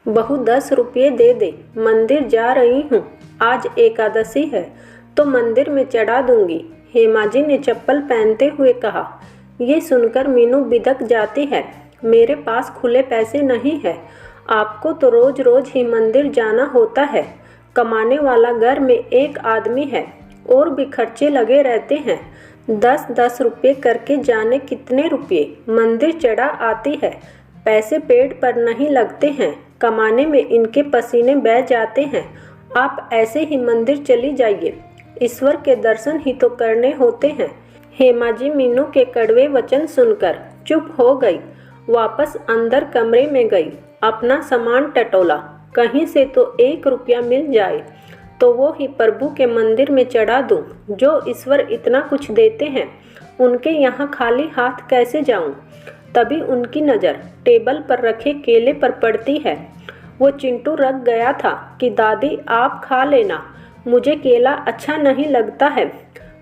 बहू 10 रुपये दे दे, मंदिर जा रही हूँ, आज एकादशी है तो मंदिर में चढ़ा दूंगी। हेमाजी ने चप्पल पहनते हुए कहा। ये सुनकर मीनू बिदक जाती है। मेरे पास खुले पैसे नहीं है, आपको तो रोज रोज ही मंदिर जाना होता है। कमाने वाला घर में एक आदमी है, और भी खर्चे लगे रहते हैं। 10-10 रुपये करके जाने कितने रुपये मंदिर चढ़ा आती है। पैसे पेड़ पर नहीं लगते हैं, कमाने में इनके पसीने बह जाते हैं। आप ऐसे ही मंदिर चली जाइए, ईश्वर के दर्शन ही तो करने होते हैं। हेमाजी मीनू के कड़वे वचन सुनकर चुप हो गई। वापस अंदर कमरे में गई, अपना सामान टटोला। कहीं से तो 1 रुपया मिल जाए तो वो ही प्रभु के मंदिर में चढ़ा दूं। जो ईश्वर इतना कुछ देते हैं, उनके यहाँ खाली हाथ कैसे जाऊं? तभी उनकी नज़र टेबल पर रखे केले पर पड़ती है। वो चिंटू रख गया था कि दादी आप खा लेना, मुझे केला अच्छा नहीं लगता है।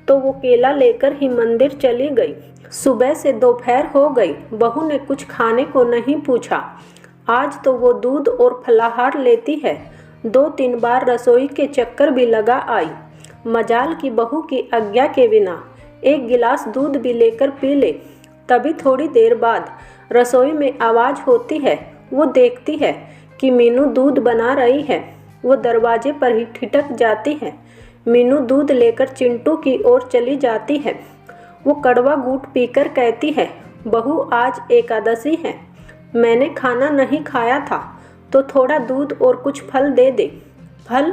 तो वो केला लेकर ही मंदिर चली गई। सुबह से दोपहर हो गई, बहू ने कुछ खाने को नहीं पूछा। आज तो वो दूध और फलाहार लेती है। 2-3 बार रसोई के चक्कर भी लगा आई। मजाल की बहू की आज्ञा के बिना 1 गिलास दूध भी लेकर पी ले। तभी थोड़ी देर बाद रसोई में आवाज़ होती है। वो देखती है कि मीनू दूध बना रही है। वो दरवाजे पर ही ठिठक जाती है। मीनू दूध लेकर चिंटू की ओर चली जाती है। वो कड़वा घूंट पीकर कहती है, बहू आज एकादशी है, मैंने खाना नहीं खाया था, तो थोड़ा दूध और कुछ फल दे दे। फल?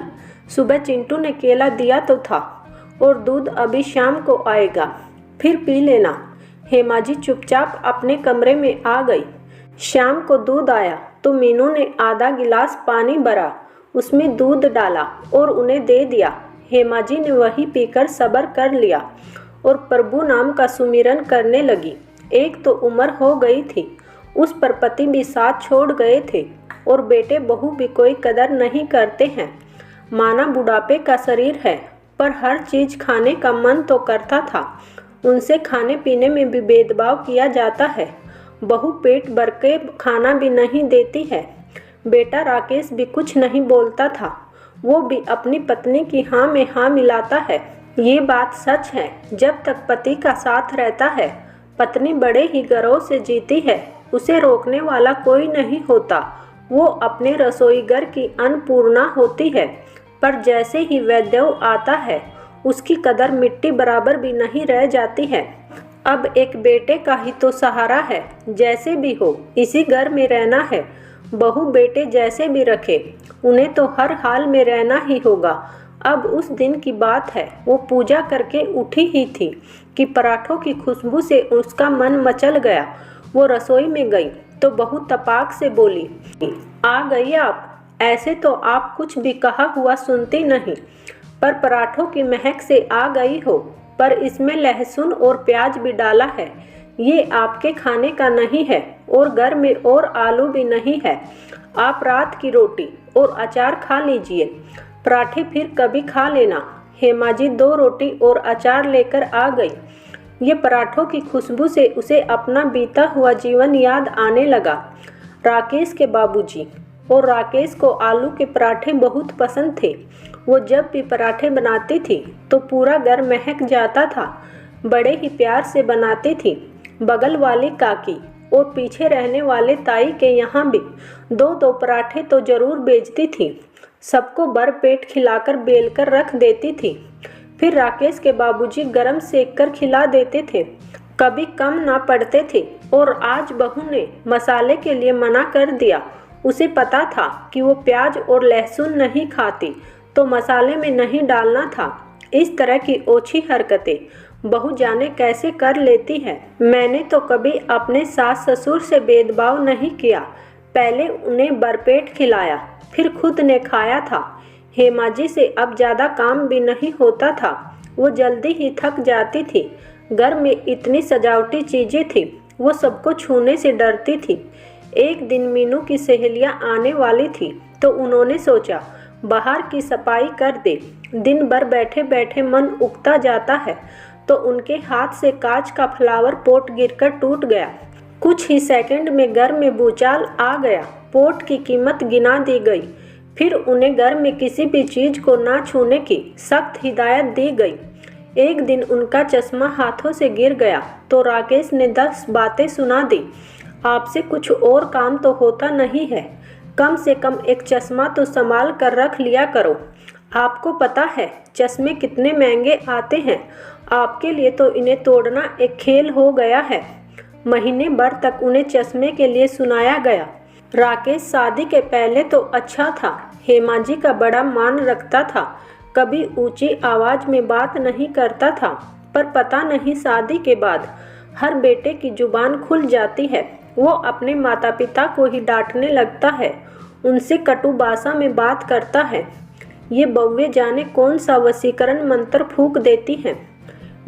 सुबह चिंटू ने केला दिया तो था, और दूध अभी शाम को आएगा, फिर पी लेना। हेमाजी चुपचाप अपने कमरे में आ गई। शाम को दूध आया तो मीनू ने आधा गिलास पानी भरा, उसमें दूध डाला और उन्हें दे दिया। हेमाजी ने वही पीकर सब्र कर लिया और प्रभु नाम का सुमिरन करने लगी। एक तो उम्र हो गई थी, उस पर पति भी साथ छोड़ गए थे, और बेटे बहू भी कोई कदर नहीं करते हैं। माना बुढ़ापे का शरीर है, पर हर चीज़ खाने का मन तो करता था। उनसे खाने पीने में भी भेदभाव किया जाता है। बहू पेट भर के खाना भी नहीं देती है। बेटा राकेश भी कुछ नहीं बोलता था, वो भी अपनी पत्नी की हाँ में हाँ मिलाता है। ये बात सच है, जब तक पति का साथ रहता है, पत्नी बड़े ही गर्व से जीती है। उसे रोकने वाला कोई नहीं होता। वो अपने रसोई घर की अन्नपूर्णा होती है। पर जैसे ही वैद्य आता है, उसकी कदर मिट्टी बराबर भी नहीं रह जाती है। अब एक बेटे का ही तो सहारा है। जैसे भी हो, इसी घर में रहना है। बहू बेटे जैसे भी रखे, उन्हें तो हर हाल में रहना ही होगा। अब उस दिन की बात है, वो पूजा करके उठी ही थी कि पराठों की खुशबू से उसका मन मचल गया। वो रसोई में गई तो बहू तपाक से बोली, आ गई आप? ऐसे तो आप कुछ भी कहा हुआ सुनती नहीं, पर पराठों की महक से आ गई हो। पर इसमें लहसुन और प्याज भी डाला है। ये आपके खाने का नहीं है, और घर में और आलू भी नहीं है। आप रात की रोटी और अचार खा लीजिए, पराठे फिर कभी खा लेना। हेमाजी 2 रोटी और अचार लेकर आ गई। ये पराठों की खुशबू से उसे अपना बीता हुआ जीवन याद आने लगा। राकेश के बाबूजी और राकेश को आलू के पराठे बहुत पसंद थे। वो जब भी पराठे बनाती थी तो पूरा घर महक जाता था। बड़े ही प्यार से बनाती थी। बगल वाली काकी और पीछे रहने वाले ताई के यहाँ भी 2-2 पराठे तो जरूर बेचती थी। सबको भर पेट खिलाकर बेलकर रख देती थी। फिर राकेश के बाबूजी गरम सेक कर खिला देते थे, कभी कम ना पड़ते थे। और आज बहू ने मसाले के लिए मना कर दिया। उसे पता था कि वो प्याज और लहसुन नहीं खाती, तो मसाले में नहीं डालना था। इस तरह की ओछी हरकतें बहू जाने कैसे कर लेती है। मैंने तो कभी अपने सास ससुर से भेदभाव नहीं किया। पहले उन्हें भरपेट खिलाया, फिर खुद ने खाया था। हेमाजी से अब ज़्यादा काम भी नहीं होता था। वो जल्दी ही थक जाती थी। घर में इतनी सजावटी चीज़ें थी, वो सबको छूने से डरती थी। एक दिन मीनू की सहेलियां आने वाली थी, तो उन्होंने सोचा बाहर की सफाई कर दे। दिन भर बैठे बैठे मन उगता जाता है, तो उनके हाथ से कांच का फ्लावर पॉट गिरकर टूट गया। कुछ ही सेकंड में घर में भूचाल आ गया। पोट की कीमत गिना दी गई। फिर उन्हें घर में किसी भी चीज़ को ना छूने की सख्त हिदायत दी गई। एक दिन उनका चश्मा हाथों से गिर गया तो राकेश ने 10 बातें सुना दी। आपसे कुछ और काम तो होता नहीं है, कम से कम एक चश्मा तो संभाल कर रख लिया करो। आपको पता है चश्मे कितने महंगे आते हैं, आपके लिए तो इन्हें तोड़ना एक खेल हो गया है। महीने भर तक उन्हें चश्मे के लिए सुनाया गया। राकेश शादी के पहले तो अच्छा था, हेमा जी का बड़ा मान रखता था, कभी ऊंची आवाज़ में बात नहीं करता था। पर पता नहीं शादी के बाद हर बेटे की जुबान खुल जाती है, वो अपने माता पिता को ही डांटने लगता है, उनसे कटु भाषा में बात करता है। ये बहुएं जाने कौन सा वशीकरण मंत्र फूंक देती हैं।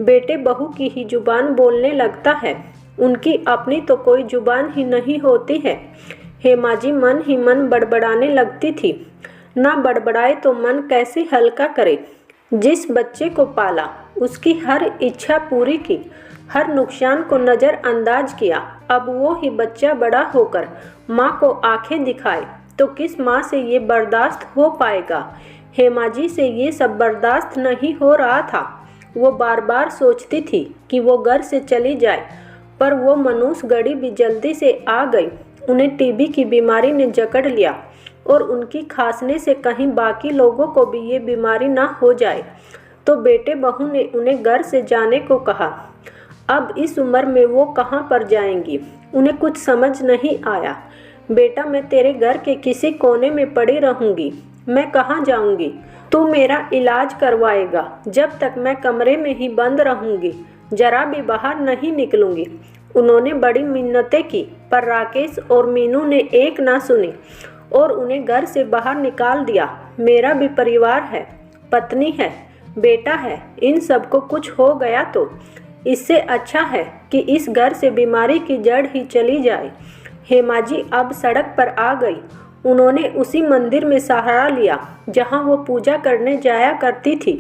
बेटे बहू की ही जुबान बोलने लगता है, उनकी अपनी तो कोई जुबान ही नहीं होती है। हेमा जी मन ही मन बड़बड़ाने लगती थी। ना बड़बड़ाए तो मन कैसे हल्का करे। जिस बच्चे को पाला उसकी हर इच्छा पूरी की, हर नुकसान को नज़रअंदाज किया, अब वो ही बच्चा बड़ा होकर माँ को आंखें दिखाए तो किस माँ से ये बर्दाश्त हो पाएगा। हेमा जी से ये सब बर्दाश्त नहीं हो रहा था। वो बार बार सोचती थी कि वो घर से चली जाए, पर वो मनूस घड़ी भी जल्दी से आ गई। उन्हें टीबी की बीमारी ने जकड़ लिया और उनकी खांसने से कहीं बाकी लोगों को भी ये बीमारी ना हो जाए, तो बेटे बहू ने उन्हें घर से जाने को कहा। अब इस उम्र में वो कहाँ पर जाएंगी, उन्हें कुछ समझ नहीं आया। बेटा मैं तेरे घर के किसी कोने में पड़ी रहूँगी, मैं कहाँ जाऊँगी, तू मेरा इलाज करवाएगा। जब तक मैं कमरे में ही बंद रहूँगी, जरा भी बाहर नहीं निकलूँगी। उन्होंने बड़ी मिन्नतें की, पर राकेश और मीनू ने एक ना सुनी और उन्हें घर से बाहर निकाल दिया। मेरा भी परिवार है, पत्नी है, बेटा है, इन सबको कुछ हो गया तो इससे अच्छा है कि इस घर से बीमारी की जड़ ही चली जाए। हेमा जी अब सड़क पर आ गई। उन्होंने उसी मंदिर में सहारा लिया जहां वो पूजा करने जाया करती थी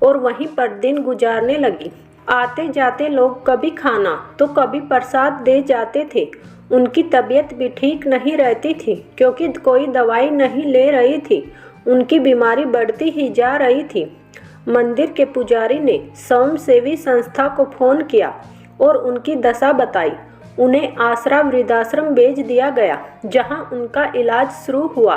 और वहीं पर दिन गुजारने लगी। आते जाते लोग कभी खाना तो कभी प्रसाद दे जाते थे। उनकी तबीयत भी ठीक नहीं रहती थी क्योंकि कोई दवाई नहीं ले रही थी। उनकी बीमारी बढ़ती ही जा रही थी। मंदिर के पुजारी ने स्वयंसेवी संस्था को फ़ोन किया और उनकी दशा बताई। उन्हें आसरा वृद्धाश्रम भेज दिया गया जहां उनका इलाज शुरू हुआ।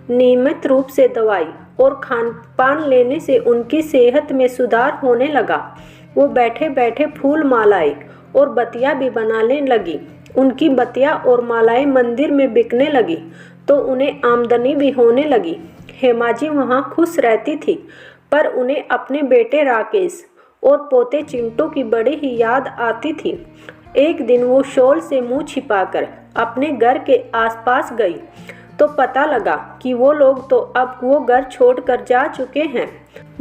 नियमित रूप से दवाई और खान पान लेने से उनकी सेहत में सुधार होने लगा। वो बैठे बैठे फूल मालाएं और बतिया भी बनाने लगी। उनकी बतिया और मालाएं मंदिर में बिकने लगी तो उन्हें आमदनी भी होने लगी। हेमा जी वहाँ खुश रहती थी, पर उन्हें अपने बेटे राकेश और पोते चिंटू की बड़ी ही याद आती थी। एक दिन वो शॉल से मुंह छिपाकर अपने घर के आसपास गई तो पता लगा कि वो लोग तो अब वो घर छोड़कर जा चुके हैं।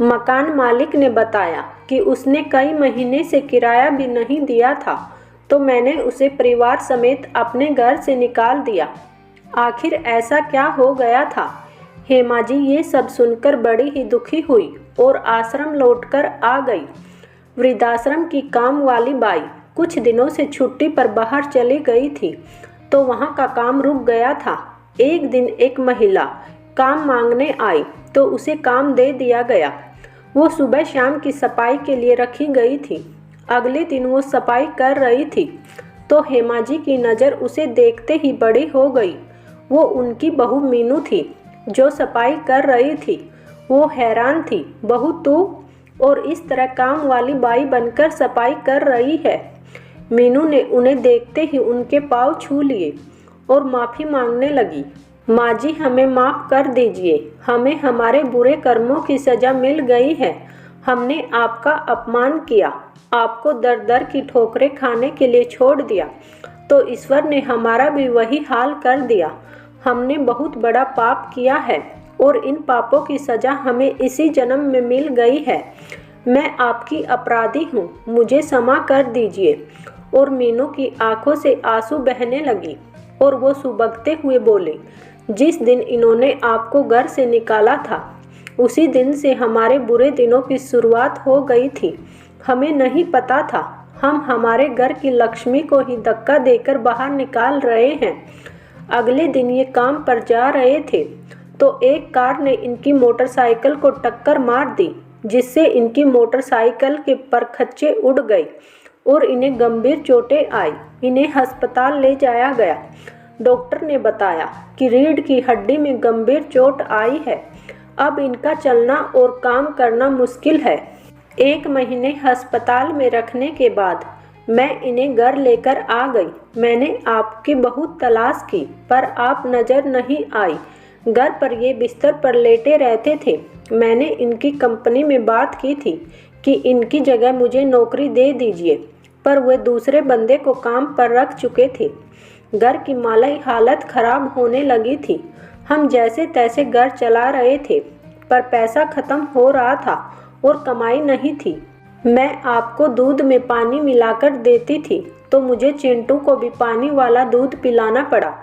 मकान मालिक ने बताया कि उसने कई महीने से किराया भी नहीं दिया था, तो मैंने उसे परिवार समेत अपने घर से निकाल दिया। आखिर ऐसा क्या हो गया था। हेमा जी ये सब सुनकर बड़ी ही दुखी हुई और आश्रम लौटकर आ गई। वृद्धाश्रम की काम वाली बाई कुछ दिनों से छुट्टी पर बाहर चली गई थी, तो वहाँ का काम रुक गया था। एक दिन एक महिला काम मांगने आई तो उसे काम दे दिया गया। वो सुबह शाम की सफाई के लिए रखी गई थी। अगले दिन वो सफाई कर रही थी तो हेमा जी की नज़र उसे देखते ही बड़ी हो गई। वो उनकी बहू मीनू थी जो सफाई कर रही थी। वो हैरान थी, बहू तू और इस तरह काम वाली बाई बनकर सफाई कर रही है। मीनू ने उन्हें देखते ही उनके पाँव छू लिए और माफ़ी मांगने लगी। माँ जी हमें माफ़ कर दीजिए, हमें हमारे बुरे कर्मों की सज़ा मिल गई है। हमने आपका अपमान किया, आपको दर दर की ठोकरें खाने के लिए छोड़ दिया, तो ईश्वर ने हमारा भी वही हाल कर दिया। हमने बहुत बड़ा पाप किया है और इन पापों की सज़ा हमें इसी जन्म में मिल गई है। मैं आपकी अपराधी हूँ, मुझे क्षमा कर दीजिए। और मीनू की आंखों से आंसू बहने लगी और वो सुबकते हुए बोले, जिस दिन इन्होंने आपको घर से निकाला था उसी दिन से हमारे बुरे दिनों की शुरुआत हो गई थी। हमें नहीं पता था, हम हमारे घर की लक्ष्मी को ही धक्का देकर बाहर निकाल रहे हैं। अगले दिन ये काम पर जा रहे थे तो एक कार ने इनकी मोटरसाइकिल को टक्कर मार दी, जिससे इनकी मोटरसाइकिल के परखच्चे उड़ गए और इन्हें गंभीर चोटें आई। इन्हें अस्पताल ले जाया गया। डॉक्टर ने बताया कि रीढ़ की हड्डी में गंभीर चोट आई है। अब इनका चलना और काम करना मुश्किल है। 1 महीने अस्पताल में रखने के बाद मैं इन्हें घर लेकर आ गई। मैंने आपकी बहुत तलाश की पर आप नज़र नहीं आई। घर पर ये बिस्तर पर लेटे रहते थे। मैंने इनकी कंपनी में बात की थी कि इनकी जगह मुझे नौकरी दे दीजिए, पर वे दूसरे बंदे को काम पर रख चुके थे। घर की माली हालत खराब होने लगी थी। हम जैसे तैसे घर चला रहे थे, पर पैसा ख़त्म हो रहा था और कमाई नहीं थी। मैं आपको दूध में पानी मिलाकर देती थी तो मुझे चिंटू को भी पानी वाला दूध पिलाना पड़ा।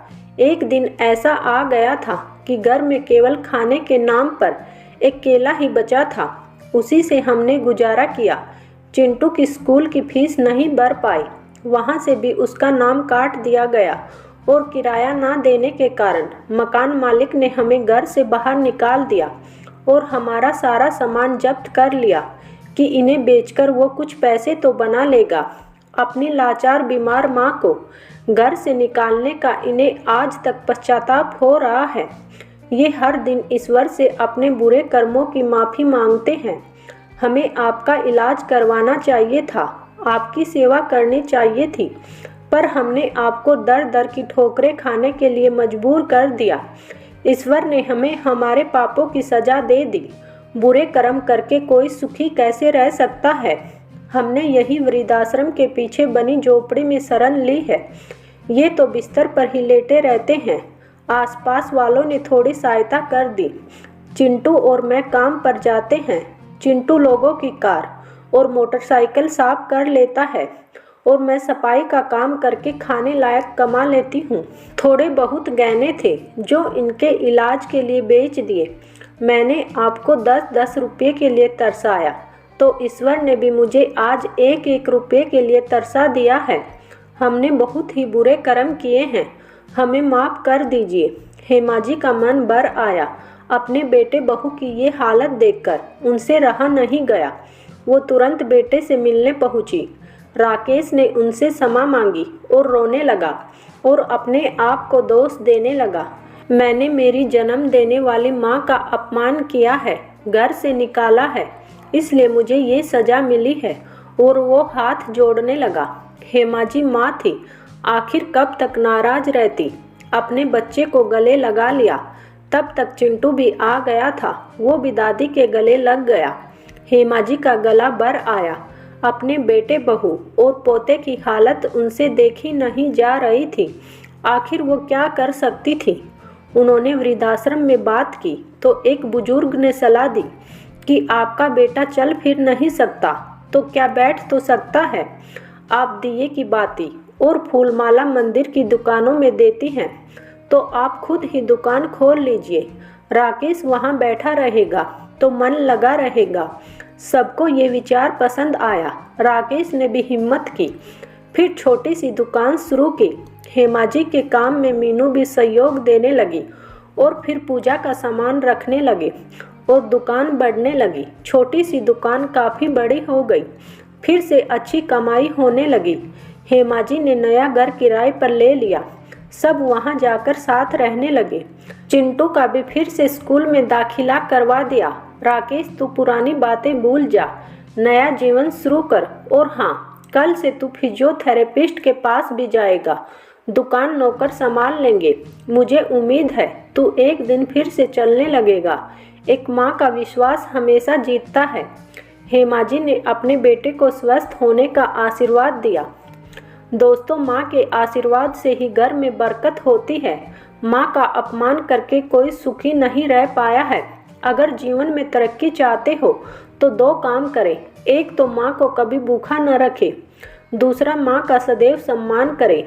एक दिन ऐसा आ गया था कि घर में केवल खाने के नाम पर एक केला ही बचा था। उसी से हमने गुजारा किया। चिंटू की स्कूल की फीस नहीं भर पाई, वहाँ से भी उसका नाम काट दिया गया और किराया ना देने के कारण मकान मालिक ने हमें घर से बाहर निकाल दिया और हमारा सारा सामान जब्त कर लिया कि इन्हें बेचकर वो कुछ पैसे तो बना लेगा। अपनी लाचार बीमार माँ को घर से निकालने का इन्हें आज तक पश्चाताप हो रहा है। ये हर दिन ईश्वर से अपने बुरे कर्मों की माफ़ी मांगते हैं। हमें आपका इलाज करवाना चाहिए था, आपकी सेवा करनी चाहिए थी, पर हमने आपको दर दर की ठोकरें खाने के लिए मजबूर कर दिया। ईश्वर ने हमें हमारे पापों की सज़ा दे दी। बुरे कर्म करके कोई सुखी कैसे रह सकता है। हमने यही वृद्धाश्रम के पीछे बनी झोपड़ी में शरण ली है। ये तो बिस्तर पर ही लेटे रहते हैं। आसपास वालों ने थोड़ी सहायता कर दी। चिंटू और मैं काम पर जाते हैं। चिंटू लोगों की कार और मोटरसाइकिल साफ कर लेता है और मैं सफाई का काम करके खाने लायक कमा लेती हूँ। थोड़े बहुत गहने थे जो इनके इलाज के लिए बेच दिए। मैंने आपको 10-10 रुपये के लिए तरसाया तो ईश्वर ने भी मुझे आज 1-1 रुपये के लिए तरसा दिया है। हमने बहुत ही बुरे कर्म किए हैं, हमें माफ़ कर दीजिए। हेमाजी का मन भर आया। अपने बेटे बहू की ये हालत देखकर उनसे रहा नहीं गया। वो तुरंत बेटे से मिलने पहुंची। राकेश ने उनसे क्षमा मांगी और रोने लगा और अपने आप को दोष देने लगा। मैंने मेरी जन्म देने वाली माँ का अपमान किया है, घर से निकाला है, इसलिए मुझे ये सज़ा मिली है। और वो हाथ जोड़ने लगा। हेमाजी माँ थी, आखिर कब तक नाराज रहती। अपने बच्चे को गले लगा लिया। तब तक चिंटू भी आ गया था। वो भी दादी के गले लग गया। हेमाजी का गला भर आया। अपने बेटे बहू और पोते की हालत उनसे देखी नहीं जा रही थी। आखिर वो क्या कर सकती थी। उन्होंने वृद्धाश्रम में बात की तो एक बुजुर्ग ने सलाह दी कि आपका बेटा चल फिर नहीं सकता तो क्या बैठ तो सकता है। आप दिए की बाती और फूलमाला मंदिर की दुकानों में देती हैं तो आप खुद ही दुकान खोल लीजिए। राकेश वहाँ बैठा रहेगा तो मन लगा रहेगा। सबको ये विचार पसंद आया। राकेश ने भी हिम्मत की, फिर छोटी सी दुकान शुरू की। हेमाजी के काम में मीनू भी सहयोग देने लगी और फिर पूजा का सामान रखने लगे और दुकान बढ़ने लगी। छोटी सी दुकान काफ़ी बड़ी हो गई। फिर से अच्छी कमाई होने लगी। हेमाजी ने नया घर किराए पर ले लिया। सब वहां जाकर साथ रहने लगे। चिंटू का भी फिर से स्कूल में दाखिला करवा दिया। राकेश तू पुरानी बातें भूल जा, नया जीवन शुरू कर। और हाँ, कल से तू फिजियोथेरेपिस्ट के पास भी जाएगा। दुकान नौकर संभाल लेंगे। मुझे उम्मीद है तू एक दिन फिर से चलने लगेगा। एक माँ का विश्वास हमेशा जीतता है। हेमाजी ने अपने बेटे को स्वस्थ होने का आशीर्वाद दिया। दोस्तों, माँ के आशीर्वाद से ही घर में बरकत होती है। माँ का अपमान करके कोई सुखी नहीं रह पाया है। अगर जीवन में तरक्की चाहते हो तो 2 काम करें। एक तो माँ को कभी भूखा न रखें, दूसरा माँ का सदैव सम्मान करें।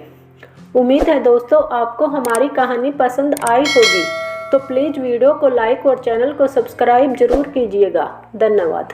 उम्मीद है दोस्तों आपको हमारी कहानी पसंद आई होगी, तो प्लीज़ वीडियो को लाइक और चैनल को सब्सक्राइब जरूर कीजिएगा। धन्यवाद।